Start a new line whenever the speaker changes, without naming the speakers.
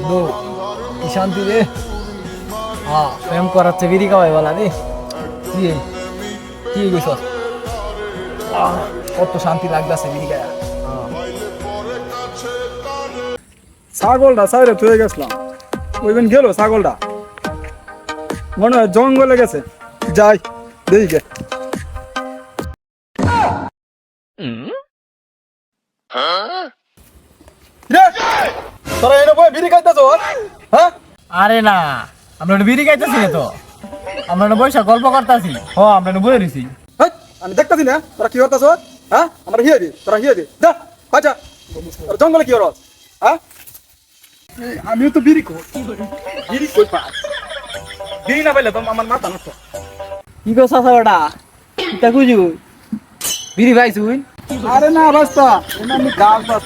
দো কি শান্তি রে। হ্যাঁ প্রেম করাচ্ছে বিড়ি খাওয়াই বলা রে। কি কি গেছ? কত শান্তি লাগতেছে বিড়ি খাওয়া।
ছাগলটা সাইরে থুয়ে গেছিলাম, ওইদিন গেল ছাগলটা, মনে হয় জঙ্গলে গেছে। যাই দেখি গে। রে, তোরা এনে বই বিড়ি খাইতেছ? হ্যাঁ
আরে না, আমরা একটু বিড়ি খাইতেছি না তো, আমরা একটু বৈশাখ গল্প করতেছি। ও আমরা একটু বই রয়েছি।
হেই, আমি দেখতেছি না তোরা কি করতেছ। হ্যাঁ আমরা হিয়ে দি, তোরা হিয়ে দি যা। আচ্ছা তোরা জঙ্গলে কি করছ? হ্যাঁ আমিও তো বিড়ি কই, বিড়ি কই পাই? বিড়ি না পাইলে তো আমার মাথা নষ্ট।
কি করছ ওটা? কিতা খুঁজু বিড়ি ভাই তুই?
আরে না রাস্তা, আমি গাছ বাস